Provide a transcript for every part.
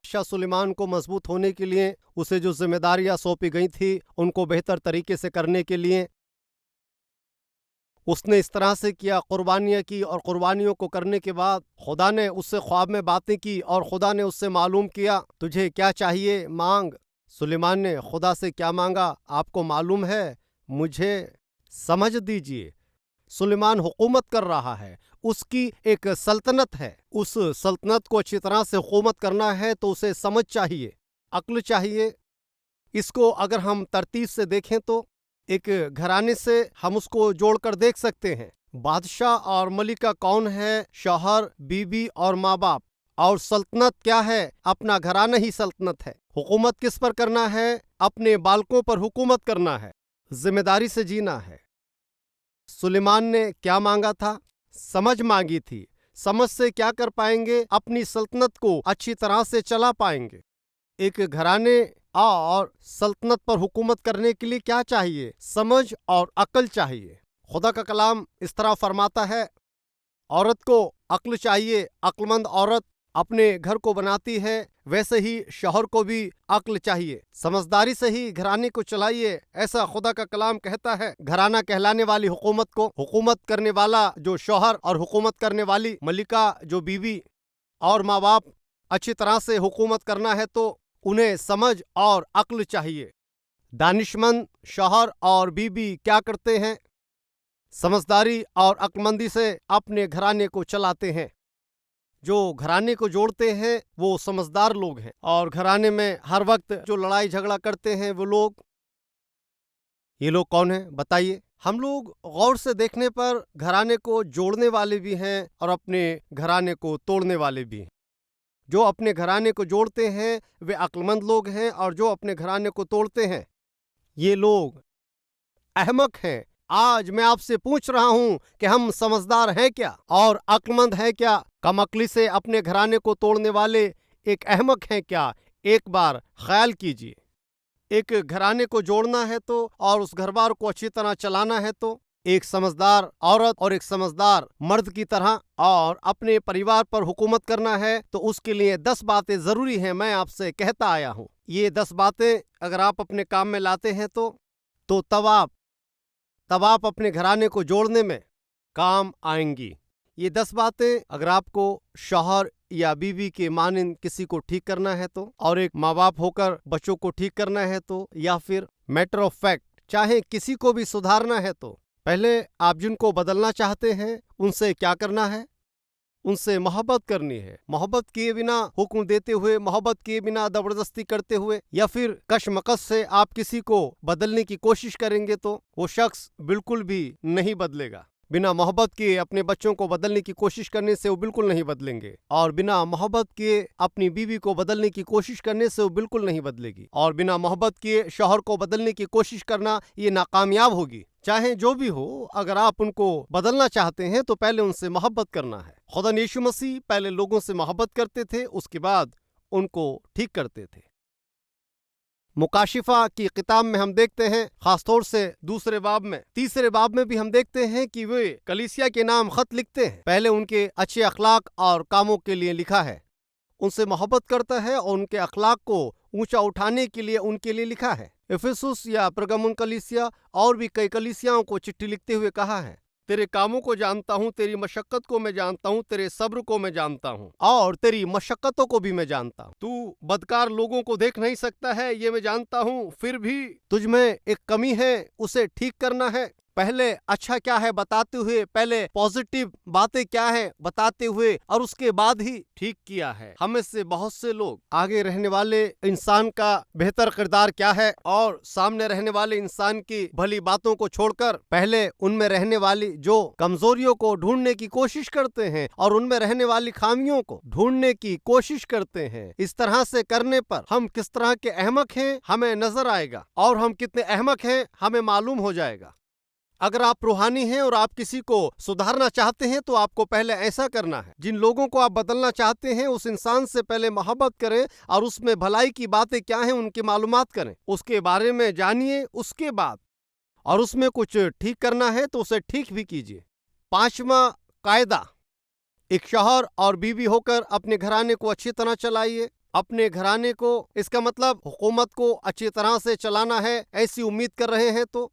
बादशाह सुलेमान को मजबूत होने के लिए, उसे जो जिम्मेदारियां सौंपी गई थी उनको बेहतर तरीके से करने के लिए उसने इस तरह से किया, कुर्बानियाँ की, और कुर्बानियों को करने के बाद खुदा ने उससे ख्वाब में बातें की और खुदा ने उससे मालूम किया तुझे क्या चाहिए मांग। सुलेमान ने खुदा से क्या मांगा आपको मालूम है? मुझे समझ दीजिए। सुलेमान हुकूमत कर रहा है, उसकी एक सल्तनत है, उस सल्तनत को अच्छी तरह से हुकूमत करना है तो उसे समझ चाहिए, अक्ल चाहिए। इसको अगर हम तरतीब से देखें तो एक घराने से हम उसको जोड़कर देख सकते हैं। बादशाह और मलिका कौन है? शौहर, बीबी और माँ बाप। और सल्तनत क्या है? अपना घराना ही सल्तनत है। हुकूमत किस पर करना है? अपने बालकों पर हुकूमत करना है, जिम्मेदारी से जीना है। सुलेमान ने क्या मांगा था? समझ मांगी थी। समझ से क्या कर पाएंगे? अपनी सल्तनत को अच्छी तरह से चला पाएंगे। एक घराने और सल्तनत पर हुकूमत करने के लिए क्या चाहिए? समझ और अक्ल चाहिए। खुदा का कलाम इस तरह फरमाता है, औरत को अक्ल चाहिए। अक्लमंद औरत अपने घर को बनाती है, वैसे ही शौहर को भी अक्ल चाहिए। समझदारी से ही घराने को चलाइए, ऐसा खुदा का कलाम कहता है। घराना कहलाने वाली हुकूमत को, हुकूमत करने वाला जो शौहर और हुकूमत करने वाली मलिका जो बीवी और माँ बाप अच्छी तरह से हुकूमत करना है तो उन्हें समझ और अक्ल चाहिए। दानिशमंद शौहर और बीबी क्या करते हैं? समझदारी और अक्लमंदी से अपने घराने को चलाते हैं। जो घराने को जोड़ते हैं वो समझदार लोग हैं, और घराने में हर वक्त जो लड़ाई झगड़ा करते हैं वो लोग, ये लोग कौन हैं बताइए? हम लोग गौर से देखने पर घराने को जोड़ने वाले भी हैं और अपने घराने को तोड़ने वाले भी हैं। जो अपने घराने को जोड़ते हैं वे अक्लमंद लोग हैं, और जो अपने घराने को तोड़ते हैं ये लोग अहमक हैं। आज मैं आपसे पूछ रहा हूं कि हम समझदार हैं क्या और अक्लमंद हैं क्या? कम अक्ली से अपने घराने को तोड़ने वाले एक अहमक हैं क्या? एक बार ख्याल कीजिए। एक घराने को जोड़ना है तो और उस घरबार को अच्छी तरह चलाना है तो एक समझदार औरत और एक समझदार मर्द की तरह और अपने परिवार पर हुकूमत करना है तो उसके लिए 10 बातें जरूरी हैं। मैं आपसे कहता आया हूं, ये 10 बातें अगर आप अपने काम में लाते हैं तो तब आप अपने घराने को जोड़ने में काम आएंगी। ये 10 बातें अगर आपको शौहर या बीवी के मानिंद किसी को ठीक करना है तो, और एक माँ बाप होकर बच्चों को ठीक करना है तो, या फिर मैटर ऑफ फैक्ट चाहे किसी को भी सुधारना है तो, पहले आप जिनको बदलना चाहते हैं उनसे क्या करना है? उनसे मोहब्बत करनी है। मोहब्बत किए बिना, हुक्म देते हुए, मोहब्बत किए बिना जबरदस्ती करते हुए या फिर कशमकश से आप किसी को बदलने की कोशिश करेंगे तो वो शख्स बिल्कुल भी नहीं बदलेगा। बिना मोहब्बत किए अपने बच्चों को बदलने की कोशिश करने से वो बिल्कुल नहीं बदलेंगे, और बिना मोहब्बत किए अपनी बीवी को बदलने की कोशिश करने से वो बिल्कुल नहीं बदलेगी, और बिना मोहब्बत किए शौहर को बदलने की कोशिश करना ये नाकामयाब होगी। चाहे जो भी हो, अगर आप उनको बदलना चाहते हैं तो पहले उनसे मोहब्बत करना है। खुदा यीशु मसीह पहले लोगों से मोहब्बत करते थे, उसके बाद उनको ठीक करते थे। मुकाशिफा की किताब में हम देखते हैं, खासतौर से दूसरे बाब में, तीसरे बाब में भी हम देखते हैं कि वे कलीसिया के नाम खत लिखते हैं। पहले उनके अच्छे अखलाक और कामों के लिए लिखा है, उनसे मोहब्बत करता है और उनके अखलाक को ऊंचा उठाने के लिए उनके लिए लिखा है। इफिसुस या परगमुन कलीसिया और भी कई कलीसियाओं को चिट्ठी लिखते हुए कहा है, तेरे कामों को जानता हूँ, तेरी मशक्कत को मैं जानता हूँ, तेरे सब्र को मैं जानता हूँ और तेरी मशक्कतों को भी मैं जानता हूँ। तू बदकार लोगों को देख नहीं सकता है, ये मैं जानता हूँ, फिर भी तुझ में एक कमी है, उसे ठीक करना है। पहले अच्छा क्या है बताते हुए, पहले पॉजिटिव बातें क्या है बताते हुए, और उसके बाद ही ठीक किया है। हमें से बहुत से लोग आगे रहने वाले इंसान का बेहतर किरदार क्या है और सामने रहने वाले इंसान की भली बातों को छोड़कर पहले उनमें रहने वाली जो कमजोरियों को ढूंढने की कोशिश करते हैं और उनमें रहने वाली खामियों को ढूंढने की कोशिश करते हैं। इस तरह से करने पर हम किस तरह के अहमक हैं हमें नजर आएगा, और हम कितने अहमक हैं हमें मालूम हो जाएगा। अगर आप रूहानी हैं और आप किसी को सुधारना चाहते हैं तो आपको पहले ऐसा करना है। जिन लोगों को आप बदलना चाहते हैं उस इंसान से पहले मोहब्बत करें और उसमें भलाई की बातें क्या हैं उनकी मालूमात करें, उसके बारे में जानिए। उसके बाद और उसमें कुछ ठीक करना है तो उसे ठीक भी कीजिए। 5वां कायदा, एक शौहर और बीवी होकर अपने घराने को अच्छी तरह चलाइए। अपने घराने को, इसका मतलब हुकूमत को अच्छी तरह से चलाना है, ऐसी उम्मीद कर रहे हैं तो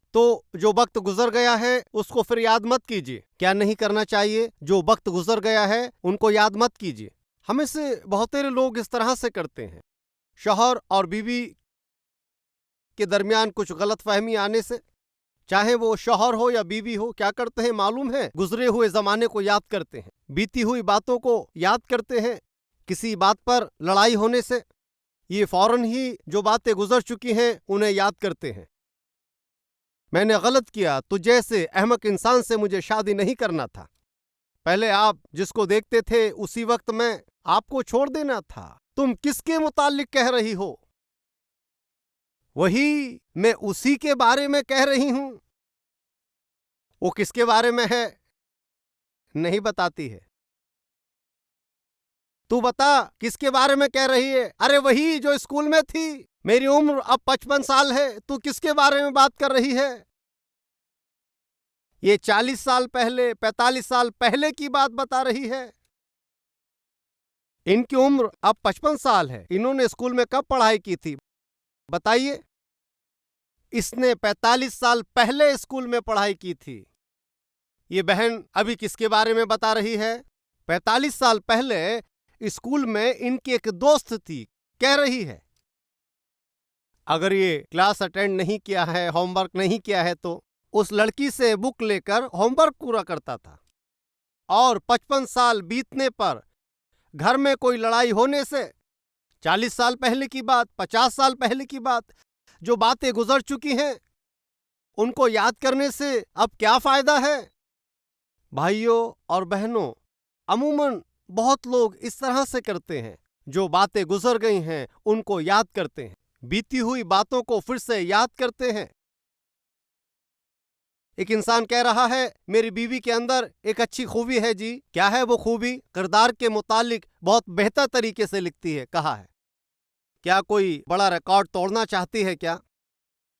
जो वक्त गुजर गया है उसको फिर याद मत कीजिए। क्या नहीं करना चाहिए? जो वक्त गुजर गया है उनको याद मत कीजिए। हमें से बहुतेरे लोग इस तरह से करते हैं। शौहर और बीवी के दरमियान कुछ गलतफहमी आने से, चाहे वो शौहर हो या बीवी हो, क्या करते हैं मालूम है? गुजरे हुए जमाने को याद करते हैं, बीती हुई बातों को याद करते हैं। किसी बात पर लड़ाई होने से ये फौरन ही जो बातें गुजर चुकी हैं उन्हें याद करते हैं। मैंने गलत किया, तो जैसे अहमक इंसान से मुझे शादी नहीं करना था। पहले आप जिसको देखते थे उसी वक्त मैं आपको छोड़ देना था। तुम किसके मुतालिक कह रही हो? वही मैं उसी के बारे में कह रही हूं। वो किसके बारे में है? नहीं बताती है। तू बता किसके बारे में कह रही है? अरे वही जो स्कूल में थी। मेरी उम्र अब 55 साल है, तू किसके बारे में बात कर रही है? ये 40 साल पहले, 45 साल पहले की बात बता रही है। इनकी उम्र अब 55 साल है। इन्होंने स्कूल में कब पढ़ाई की थी बताइए? इसने 45 साल पहले स्कूल में पढ़ाई की थी। ये बहन अभी किसके बारे में बता रही है? 45 साल पहले स्कूल में इनकी एक दोस्त थी, कह रही है। अगर ये क्लास अटेंड नहीं किया है, होमवर्क नहीं किया है, तो उस लड़की से बुक लेकर होमवर्क पूरा करता था। और 55 साल बीतने पर घर में कोई लड़ाई होने से, 40 साल पहले की बात, 50 साल पहले की बात, जो बातें गुजर चुकी हैं उनको याद करने से अब क्या फायदा है? भाइयों और बहनों, अमूमन बहुत लोग इस तरह से करते हैं। जो बातें गुजर गई हैं उनको याद करते हैं, बीती हुई बातों को फिर से याद करते हैं। एक इंसान कह रहा है, मेरी बीवी के अंदर एक अच्छी खूबी है जी। क्या है वो खूबी? किरदार के मुतालिक बहुत बेहतर तरीके से लिखती है, कहा है। क्या कोई बड़ा रिकॉर्ड तोड़ना चाहती है क्या?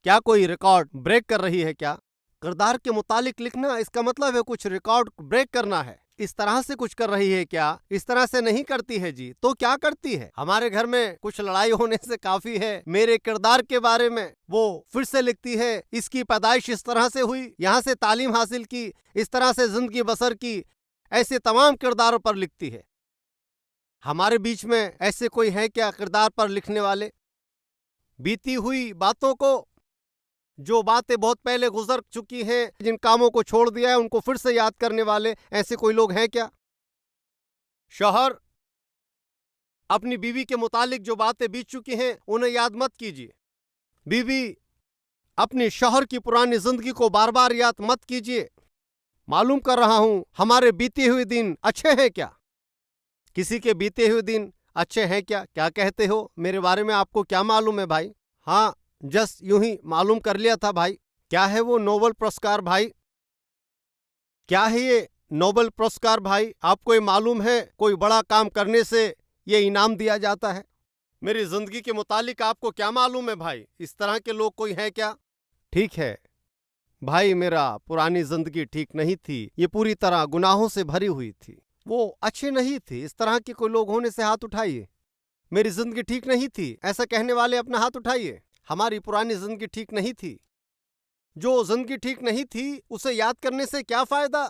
क्या कोई रिकॉर्ड ब्रेक कर रही है क्या? किरदार के मुतालिक लिखना, इसका मतलब है कुछ रिकॉर्ड ब्रेक करना है। इस तरह से कुछ कर रही है क्या? इस तरह से नहीं करती है जी। तो क्या करती है? हमारे घर में कुछ लड़ाई होने से काफी है, मेरे किरदार के बारे में वो फिर से लिखती है। इसकी पैदाइश इस तरह से हुई, यहाँ से तालीम हासिल की, इस तरह से जिंदगी बसर की, ऐसे तमाम किरदारों पर लिखती है। हमारे बीच में ऐसे कोई है क्या किरदार पर लिखने वाले? बीती हुई बातों को, जो बातें बहुत पहले गुजर चुकी हैं, जिन कामों को छोड़ दिया है, उनको फिर से याद करने वाले ऐसे कोई लोग हैं क्या? शौहर अपनी बीवी के मुतालिक जो बातें बीत चुकी हैं उन्हें याद मत कीजिए। बीवी अपनी शौहर की पुरानी जिंदगी को बार बार याद मत कीजिए। मालूम कर रहा हूं, हमारे बीते हुए दिन अच्छे हैं क्या? किसी के बीते हुए दिन अच्छे हैं क्या? क्या कहते हो? मेरे बारे में आपको क्या मालूम है भाई? हाँ, जस्ट यूं ही मालूम कर लिया था भाई। क्या है वो नोबेल पुरस्कार भाई? क्या है ये नोबेल पुरस्कार भाई? आपको ये मालूम है कोई बड़ा काम करने से ये इनाम दिया जाता है? मेरी जिंदगी के मुतालिक आपको क्या मालूम है भाई? इस तरह के लोग कोई है क्या? ठीक है भाई, मेरा पुरानी जिंदगी ठीक नहीं थी, ये पूरी तरह गुनाहों से भरी हुई थी, वो अच्छी नहीं थी। इस तरह के कोई लोग होने से हाथ उठाइए। मेरी जिंदगी ठीक नहीं थी, ऐसा कहने वाले अपना हाथ उठाइए। हमारी पुरानी जिंदगी ठीक नहीं थी। जो जिंदगी ठीक नहीं थी उसे याद करने से क्या फायदा?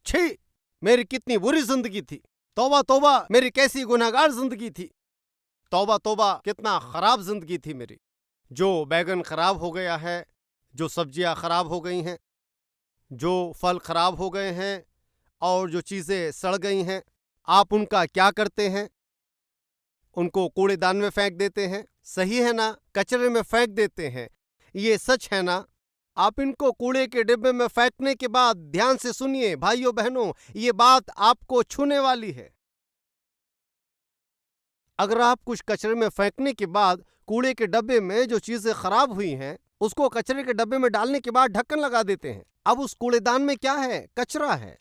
छी, मेरी कितनी बुरी जिंदगी थी। तौबा तौबा, मेरी कैसी गुनहगार जिंदगी थी। तौबा तौबा, कितना खराब जिंदगी थी मेरी। जो बैगन खराब हो गया है, जो सब्जियां खराब हो गई हैं, जो फल खराब हो गए हैं और जो चीजें सड़ गई हैं, आप उनका क्या करते हैं? उनको कूड़ेदान में फेंक देते हैं, सही है ना? कचरे में फेंक देते हैं, ये सच है ना? आप इनको कूड़े के डिब्बे में फेंकने के बाद ध्यान से सुनिए भाइयों बहनों, ये बात आपको छूने वाली है। अगर आप कुछ कचरे में फेंकने के बाद कूड़े के डब्बे में जो चीजें खराब हुई हैं उसको कचरे के डब्बे में डालने के बाद ढक्कन लगा देते हैं, अब उस कूड़ेदान में क्या है? कचरा है।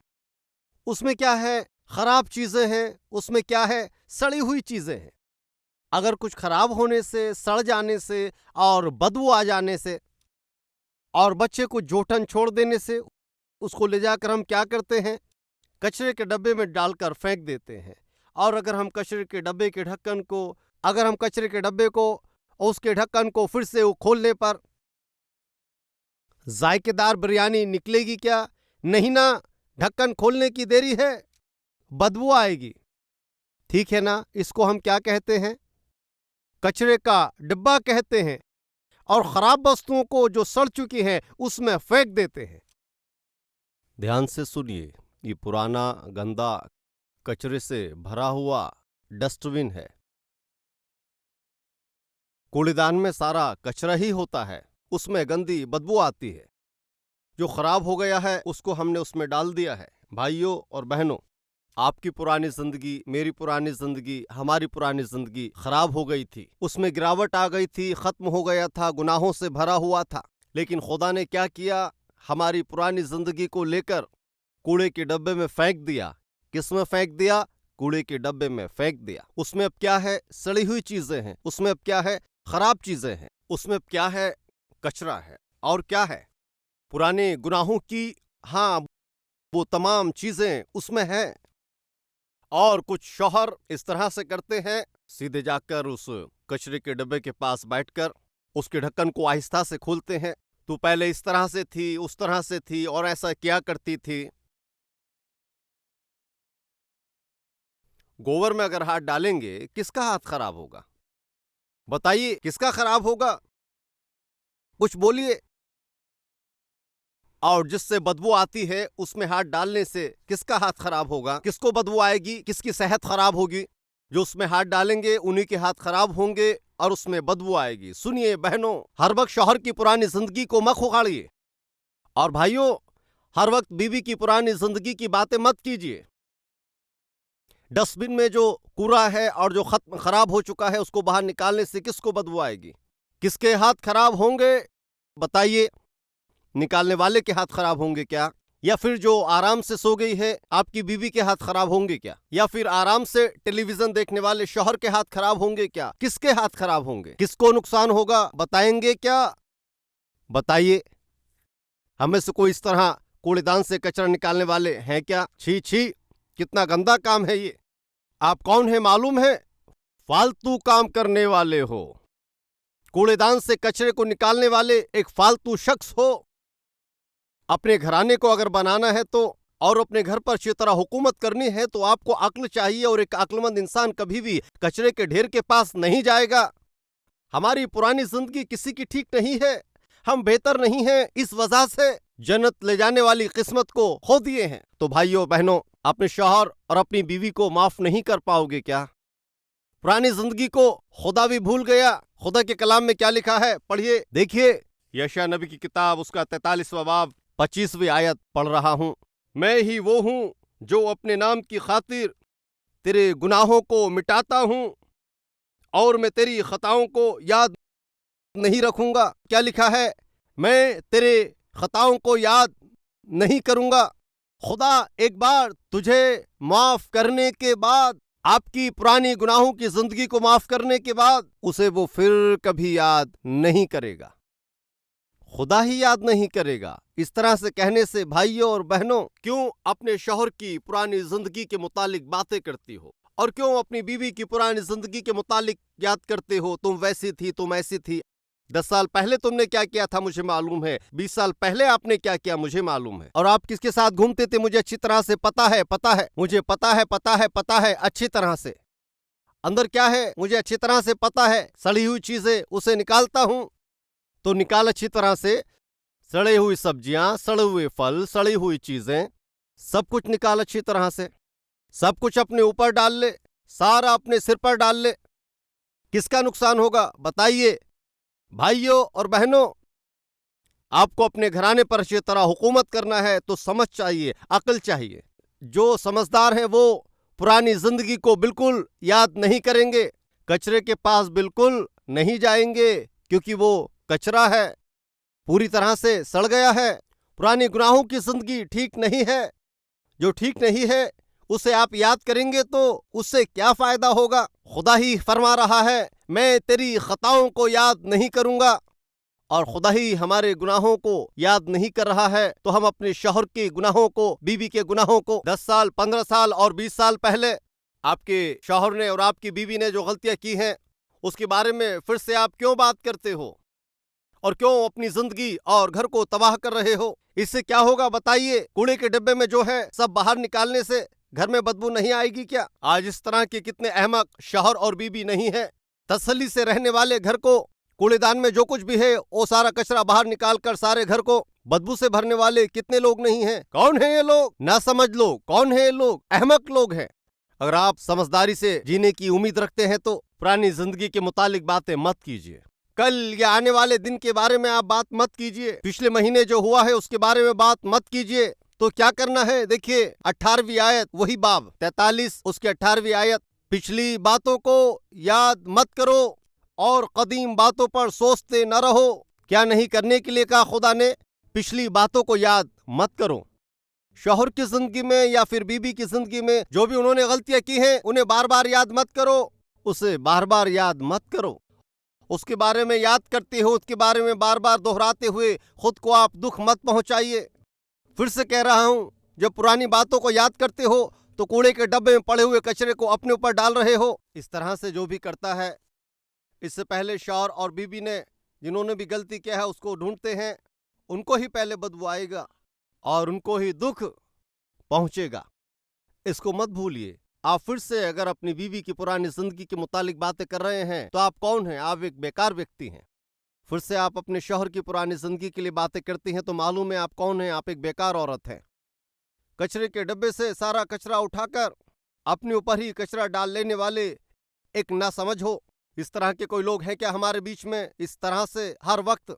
उसमें क्या है? खराब चीजें हैं। उसमें क्या है? सड़ी हुई चीजें हैं। अगर कुछ खराब होने से, सड़ जाने से और बदबू आ जाने से और बच्चे को जोठन छोड़ देने से, उसको ले जाकर हम क्या करते हैं? कचरे के डब्बे में डालकर फेंक देते हैं। और अगर हम कचरे के डब्बे के ढक्कन को अगर हम कचरे के डब्बे को और उसके ढक्कन को फिर से खोलने पर जायकेदार बिरयानी निकलेगी क्या? नहीं ना, ढक्कन खोलने की देरी है, बदबू आएगी। ठीक है ना, इसको हम क्या कहते हैं? कचरे का डिब्बा कहते हैं। और खराब वस्तुओं को जो सड़ चुकी हैं उसमें फेंक देते हैं। ध्यान से सुनिए, ये पुराना गंदा कचरे से भरा हुआ डस्टबिन है। कूड़ेदान में सारा कचरा ही होता है, उसमें गंदी बदबू आती है। जो खराब हो गया है उसको हमने उसमें डाल दिया है। भाइयों और बहनों, आपकी पुरानी जिंदगी, मेरी पुरानी जिंदगी, हमारी पुरानी जिंदगी खराब हो गई थी, उसमें गिरावट आ गई थी, खत्म हो गया था, गुनाहों से भरा हुआ था। लेकिन खुदा ने क्या किया? हमारी पुरानी जिंदगी को लेकर कूड़े के डब्बे में फेंक दिया। किस में फेंक दिया? कूड़े के डब्बे में फेंक दिया। उसमें अब क्या है? सड़ी हुई चीजें हैं। उसमें अब क्या है? खराब चीजें हैं। उसमें अब क्या है? कचरा है। और क्या है? पुराने गुनाहों की, हाँ, वो तमाम चीजें उसमें हैं। और कुछ शौहर इस तरह से करते हैं, सीधे जाकर उस कचरे के डब्बे के पास बैठकर उसके ढक्कन को आहिस्ता से खोलते हैं। तू पहले इस तरह से थी, उस तरह से थी, और ऐसा किया करती थी। गोबर में अगर हाथ डालेंगे, किसका हाथ खराब होगा? बताइए, किसका खराब होगा? कुछ बोलिए। और जिससे बदबू आती है उसमें हाथ डालने से किसका हाथ खराब होगा? किसको बदबू आएगी? किसकी सेहत खराब होगी? जो उसमें हाथ डालेंगे उन्हीं के हाथ खराब होंगे और उसमें बदबू आएगी। सुनिए बहनों, हर वक्त शौहर की पुरानी जिंदगी को मत उखाड़िए। और भाइयों, हर वक्त बीवी की पुरानी जिंदगी की बातें मत कीजिए। डस्टबिन में जो कूड़ा है और जो खराब हो चुका है उसको बाहर निकालने से किसको बदबू आएगी? किसके हाथ खराब होंगे? बताइए। निकालने वाले के हाथ खराब होंगे क्या? या फिर जो आराम से सो गई है आपकी बीवी के हाथ खराब होंगे क्या? या फिर आराम से टेलीविजन देखने वाले शौहर के हाथ खराब होंगे क्या? किसके हाथ खराब होंगे? किसको नुकसान होगा? बताएंगे क्या? बताइए। हमें से कोई इस तरह कूड़ेदान से कचरा निकालने वाले हैं क्या? छी छी, कितना गंदा काम है ये। आप कौन है मालूम है? फालतू काम करने वाले हो। कूड़ेदान से कचरे को निकालने वाले एक फालतू शख्स हो। अपने घराने को अगर बनाना है तो, और अपने घर पर अच्छी तरह हुकूमत करनी है तो आपको अक्ल चाहिए, और एक अक्लमंद इंसान कभी भी कचरे के ढेर के पास नहीं जाएगा। हमारी पुरानी जिंदगी किसी की ठीक नहीं है, हम बेहतर नहीं हैं, इस वजह से जन्नत ले जाने वाली किस्मत को खो दिए हैं। तो भाइयों बहनों, अपने शौहर और अपनी बीवी को माफ नहीं कर पाओगे क्या? पुरानी जिंदगी को खुदा भी भूल गया। खुदा के कलाम में क्या लिखा है? पढ़िए, देखिए। यशायाह नबी की किताब, उसका 43वां बाब 25वीं आयत पढ़ रहा हूं। मैं ही वो हूं जो अपने नाम की खातिर तेरे गुनाहों को मिटाता हूं और मैं तेरी खताओं को याद नहीं रखूंगा। क्या लिखा है? मैं तेरे खताओं को याद नहीं करूंगा। खुदा एक बार तुझे माफ करने के बाद, आपकी पुरानी गुनाहों की जिंदगी को माफ करने के बाद, उसे वो फिर कभी याद नहीं करेगा। खुदा ही याद नहीं करेगा। इस तरह से कहने से भाइयों और बहनों, क्यों अपने शौहर की पुरानी जिंदगी के मुतालिक बातें करती हो? और क्यों अपनी बीवी की पुरानी जिंदगी के मुतालिक याद करते हो? तुम वैसी थी, तुम ऐसी थी। 10 साल पहले तुमने क्या किया था मुझे मालूम है। 20 साल पहले आपने क्या किया मुझे मालूम है। और आप किसके साथ घूमते थे मुझे अच्छी तरह से पता है, पता है, मुझे पता है, पता है, पता है अच्छी तरह से। अंदर क्या है मुझे अच्छी तरह से पता है। सड़ी हुई चीजें उसे निकालता हूं, तो निकाल अच्छी तरह से। सड़ी हुई सब्जियां, सड़े हुए फल, सड़ी हुई चीजें, सब कुछ निकाल अच्छी तरह से। सब कुछ अपने ऊपर डाल ले, सारा अपने सिर पर डाल ले। किसका नुकसान होगा? बताइए। भाइयों और बहनों, आपको अपने घराने पर अच्छी तरह हुकूमत करना है तो समझ चाहिए, अकल चाहिए। जो समझदार हैं वो पुरानी जिंदगी को बिल्कुल याद नहीं करेंगे, कचरे के पास बिल्कुल नहीं जाएंगे, क्योंकि वो कचरा है, पूरी तरह से सड़ गया है। पुरानी गुनाहों की जिंदगी ठीक नहीं है। जो ठीक नहीं है उसे आप याद करेंगे तो उससे क्या फायदा होगा? खुदा ही फरमा रहा है, मैं तेरी खताओं को याद नहीं करूंगा। और खुदा ही हमारे गुनाहों को याद नहीं कर रहा है, तो हम अपने शौहर के गुनाहों को, बीवी के गुनाहों को 10 साल, 15 साल और 20 साल पहले आपके शौहर ने और आपकी बीवी ने जो गलतियां की हैं, उसके बारे में फिर से आप क्यों बात करते हो और क्यों अपनी जिंदगी और घर को तबाह कर रहे हो? इससे क्या होगा बताइए? कूड़े के डिब्बे में जो है सब बाहर निकालने से घर में बदबू नहीं आएगी क्या? आज इस तरह के कितने अहमक शौहर और बीवी नहीं है? तसल्ली से रहने वाले घर को कूड़ेदान में जो कुछ भी है वो सारा कचरा बाहर निकाल कर सारे घर को बदबू से भरने वाले कितने लोग नहीं हैं? कौन है ये लोग? ना समझ लोग। कौन है ये लोग? अहमक लोग हैं। अगर आप समझदारी से जीने की उम्मीद रखते हैं तो पुरानी जिंदगी के मुतालिक बातें मत कीजिए। कल या आने वाले दिन के बारे में आप बात मत कीजिए। पिछले महीने जो हुआ है उसके बारे में बात मत कीजिए। तो क्या करना है? देखिए 18वीं आयत, वही बाब 43 उसके 18वीं आयत। पिछली बातों को याद मत करो और कदीम बातों पर सोचते न रहो। क्या नहीं करने के लिए कहा खुदा ने? पिछली बातों को याद मत करो। शौहर की जिंदगी में या फिर बीबी की जिंदगी में जो भी उन्होंने गलतियां की हैं उन्हें बार बार याद मत करो। उसे बार बार याद मत करो। उसके बारे में याद करते हो, उसके बारे में बार बार दोहराते हुए खुद को आप दुख मत पहुंचाइए। फिर से कह रहा हूं, जब पुरानी बातों को याद करते हो तो कूड़े के डब्बे में पड़े हुए कचरे को अपने ऊपर डाल रहे हो। इस तरह से जो भी करता है, इससे पहले शौहर और बीबी ने जिन्होंने भी गलती किया है उसको ढूंढते हैं, उनको ही पहले बदबू आएगा और उनको ही दुख पहुंचेगा। इसको मत भूलिए। आप फिर से अगर अपनी बीवी की पुरानी जिंदगी के मुतालिक बातें कर रहे हैं तो आप कौन हैं? आप एक बेकार व्यक्ति हैं। फिर से आप अपने शौहर की पुरानी जिंदगी के लिए बातें करती हैं तो मालूम है आप कौन हैं? आप एक बेकार औरत हैं। कचरे के डब्बे से सारा कचरा उठाकर अपने ऊपर ही कचरा डाल लेने वाले एक नासमझ हो। इस तरह के कोई लोग हैं क्या हमारे बीच में? इस तरह से हर वक्त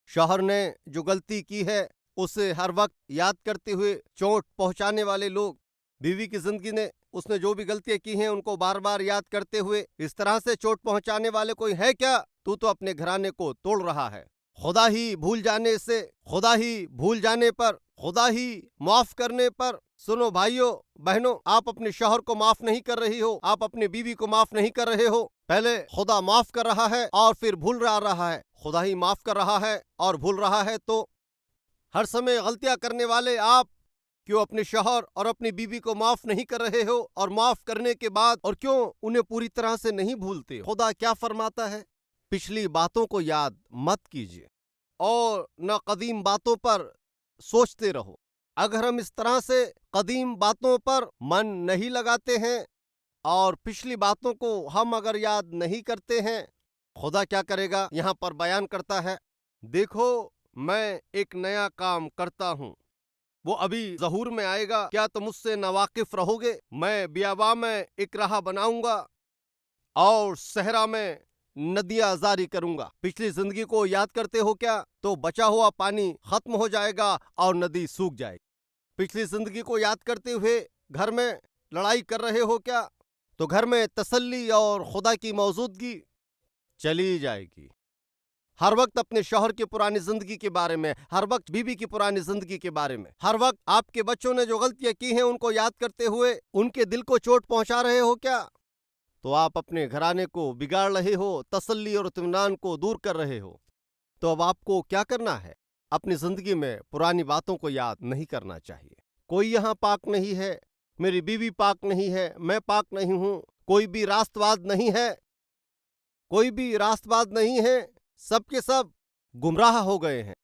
शौहर ने जो गलती की है उसे हर वक्त याद करते हुए चोट पहुंचाने वाले लोग, बीवी की जिंदगी ने उसने जो भी गलतियां की हैं उनको बार बार याद करते हुए इस तरह से चोट पहुंचाने वाले कोई है क्या? तू तो अपने घराने को तोड़ रहा है। खुदा ही भूल जाने से, खुदा ही भूल जाने पर, खुदा ही माफ करने पर। सुनो भाइयों बहनों, आप अपने शौहर को माफ नहीं कर रही हो, आप अपनी बीवी को माफ नहीं कर रहे हो। पहले खुदा माफ कर रहा है और फिर भूल रहा है। खुदा ही माफ कर रहा है और भूल रहा है, तो हर समय गलतियां करने वाले आप क्यों अपने शौहर और अपनी बीवी को माफ नहीं कर रहे हो? और माफ करने के बाद और क्यों उन्हें पूरी तरह से नहीं भूलते? खुदा क्या फरमाता है? पिछली बातों को याद मत कीजिए और न कदीम बातों पर सोचते रहो। अगर हम इस तरह से कदीम बातों पर मन नहीं लगाते हैं और पिछली बातों को हम अगर याद नहीं करते हैं, खुदा क्या करेगा? यहाँ पर बयान करता है, देखो मैं एक नया काम करता हूँ, वो अभी ज़हूर में आएगा, क्या तुम मुझसे नावाकिफ रहोगे? मैं बियाबा में एक राह बनाऊंगा और सहरा में नदियां जारी करूंगा। पिछली जिंदगी को याद करते हो क्या? तो बचा हुआ पानी खत्म हो जाएगा और नदी सूख जाएगी। पिछली जिंदगी को याद करते हुए घर में लड़ाई कर रहे हो क्या? तो घर में तसल्ली और खुदा की मौजूदगी चली जाएगी। हर वक्त अपने शौहर की पुरानी जिंदगी के बारे में, हर वक्त बीवी की पुरानी जिंदगी के बारे में, हर वक्त आपके बच्चों ने जो गलतियां की हैं उनको याद करते हुए उनके दिल को चोट पहुंचा रहे हो क्या? तो आप अपने घराने को बिगाड़ रहे हो, तसल्ली और इत्मीनान को दूर कर रहे हो। तो अब आपको क्या करना है? अपनी जिंदगी में पुरानी बातों को याद नहीं करना चाहिए। कोई यहाँ पाक नहीं है, मेरी बीवी पाक नहीं है, मैं पाक नहीं हूँ, कोई भी रास्तबाज नहीं है, कोई भी रास्तबाज नहीं है, सब के सब गुमराह हो गए हैं।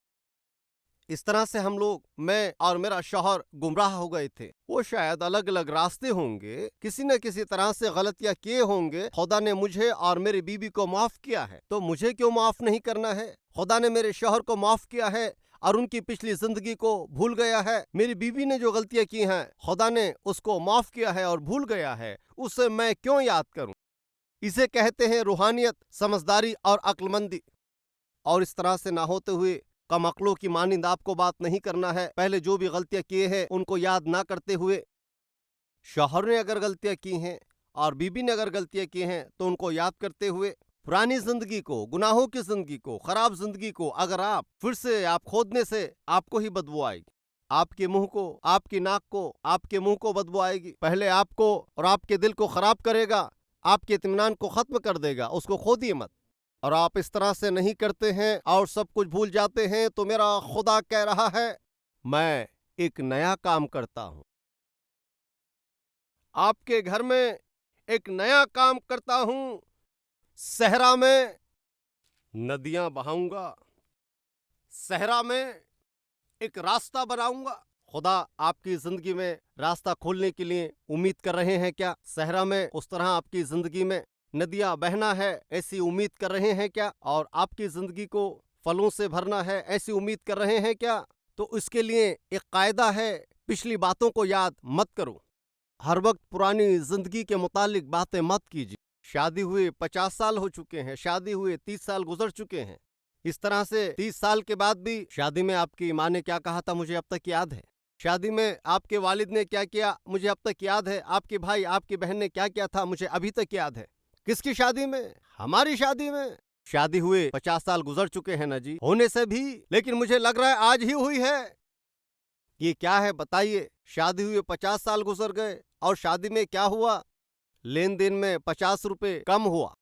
इस तरह से हम लोग, मैं और मेरा शौहर गुमराह हो गए थे। वो शायद अलग अलग रास्ते होंगे, किसी न किसी तरह से गलतियां किए होंगे। खुदा ने मुझे और मेरी बीवी को माफ किया है, तो मुझे क्यों माफ नहीं करना है? खुदा ने मेरे शौहर को माफ किया है और उनकी पिछली जिंदगी को भूल गया है। मेरी बीवी ने जो गलतियां की हैं खुदा ने उसको माफ किया है और भूल गया है, उसे मैं क्यों याद करूं? इसे कहते हैं रूहानियत, समझदारी और अक्लमंदी। और इस तरह से ना होते हुए कम अक्लों की मानिंद आपको बात नहीं करना है। पहले जो भी गलतियां किए हैं उनको याद ना करते हुए, शौहर ने अगर गलतियां की हैं और बीबी ने अगर गलतियां की हैं तो उनको याद करते हुए पुरानी जिंदगी को, गुनाहों की जिंदगी को, खराब जिंदगी को अगर आप फिर से आप खोदने से आपको ही बदबू आएगी। आपके मुंह को, आपकी नाक को, आपके मुंह को बदबू आएगी। पहले आपको और आपके दिल को खराब करेगा, आपके इत्मीनान को खत्म कर देगा। उसको खोदिए मत। और आप इस तरह से नहीं करते हैं और सब कुछ भूल जाते हैं, तो मेरा खुदा कह रहा है, मैं एक नया काम करता हूं। आपके घर में एक नया काम करता हूं सहरा में नदियां बहाऊंगा, सहरा में एक रास्ता बनाऊंगा। खुदा आपकी जिंदगी में रास्ता खोलने के लिए उम्मीद कर रहे हैं क्या? सहरा में उस तरह आपकी जिंदगी में नदियां बहना है ऐसी उम्मीद कर रहे हैं क्या? और आपकी जिंदगी को फलों से भरना है ऐसी उम्मीद कर रहे हैं क्या? तो इसके लिए एक कायदा है, पिछली बातों को याद मत करो। हर वक्त पुरानी जिंदगी के मुतालिक बातें मत कीजिए। शादी हुए 50 साल हो चुके हैं, शादी हुए 30 साल गुजर चुके हैं। इस तरह से 30 साल के बाद भी शादी में आपकी माँ ने क्या कहा था मुझे अब तक याद है। शादी में आपके वालिद ने क्या किया मुझे अब तक याद है। आपके भाई आपकी बहन ने क्या किया था मुझे अभी तक याद है। किसकी शादी में? हमारी शादी में। शादी हुए 50 साल गुजर चुके हैं ना जी, होने से भी, लेकिन मुझे लग रहा है आज ही हुई है। ये क्या है बताइए? शादी हुए 50 साल गुजर गए और शादी में क्या हुआ? लेन देन में 50 रुपए कम हुआ।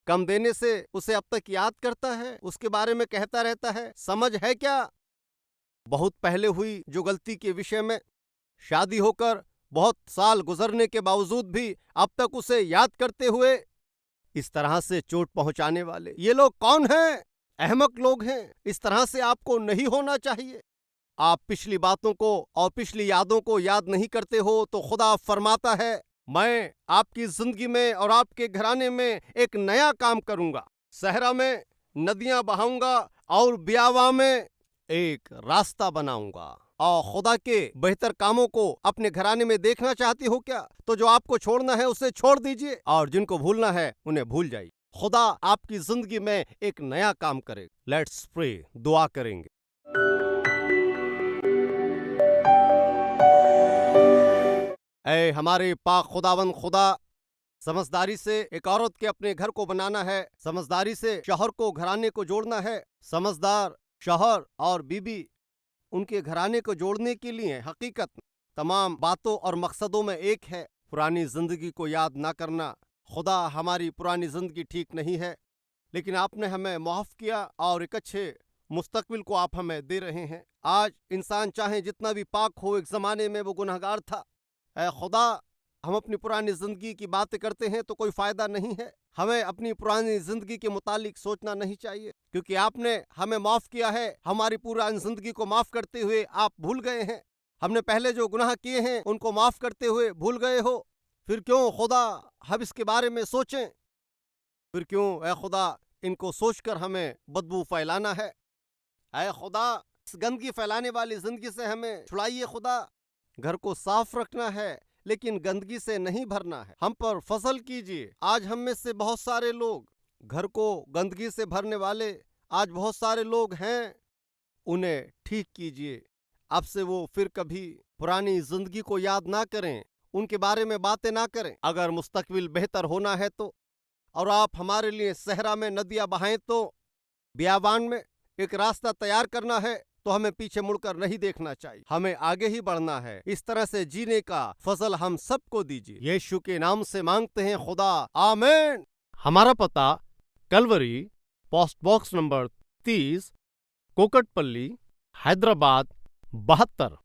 कम देने से उसे अब तक याद करता है, उसके बारे में कहता रहता है। समझ है क्या? बहुत पहले हुई जो गलती के विषय में शादी होकर बहुत साल गुजरने के बावजूद भी अब तक उसे याद करते हुए इस तरह से चोट पहुंचाने वाले ये लोग कौन हैं? अहमक लोग हैं। इस तरह से आपको नहीं होना चाहिए। आप पिछली बातों को और पिछली यादों को याद नहीं करते हो तो खुदा फरमाता है मैं आपकी जिंदगी में और आपके घराने में एक नया काम करूंगा। सहरा में नदियां बहाऊंगा और ब्यावा में एक रास्ता बनाऊंगा। और खुदा के बेहतर कामों को अपने घराने में देखना चाहती हो क्या? तो जो आपको छोड़ना है उसे छोड़ दीजिए और जिनको भूलना है उन्हें भूल जाइए। खुदा आपकी जिंदगी में एक नया काम करे। लेट्स प्रे, दुआ करेंगे। ऐ हमारे पाक खुदावन खुदा, समझदारी से एक औरत के अपने घर को बनाना है, समझदारी से शौहर को घराने को जोड़ना है। समझदार शौहर और बीबी उनके घराने को जोड़ने के लिए हकीकत तमाम बातों और मकसदों में एक है। पुरानी जिंदगी को याद ना करना। खुदा हमारी पुरानी जिंदगी ठीक नहीं है, लेकिन आपने हमें माफ किया और एक अच्छे मुस्तकबिल को आप हमें दे रहे हैं। आज इंसान चाहे जितना भी पाक हो, एक जमाने में वो गुनहगार था। ऐ खुदा, हम अपनी पुरानी जिंदगी की बातें करते हैं तो कोई फायदा नहीं है। हमें अपनी पुरानी जिंदगी के मुतालिक सोचना नहीं चाहिए, क्योंकि आपने हमें माफ किया है। हमारी पुरानी जिंदगी को माफ करते हुए आप भूल गए हैं। हमने पहले जो गुनाह किए हैं उनको माफ करते हुए भूल गए हो। फिर क्यों खुदा हम इसके बारे में सोचें? फिर क्यों ऐ खुदा इनको सोचकर हमें बदबू फैलाना है? ऐ खुदा, इस गंदगी फैलाने वाली जिंदगी से हमें छुड़ाइए। खुदा, घर को साफ रखना है लेकिन गंदगी से नहीं भरना है। हम पर फजल कीजिए। आज हम में से बहुत सारे लोग घर को गंदगी से भरने वाले आज बहुत सारे लोग हैं, उन्हें ठीक कीजिए। अब से वो फिर कभी पुरानी जिंदगी को याद ना करें, उनके बारे में बातें ना करें। अगर मुस्तकबिल बेहतर होना है तो, और आप हमारे लिए सहरा में नदियां बहाएं तो, बियाबान में एक रास्ता तैयार करना है तो हमें पीछे मुड़कर नहीं देखना चाहिए, हमें आगे ही बढ़ना है। इस तरह से जीने का फजल हम सबको दीजिए। यीशु के नाम से मांगते हैं खुदा, आमीन। हमारा पता Calvary, post box number 30, Kukatpally, Hyderabad 72।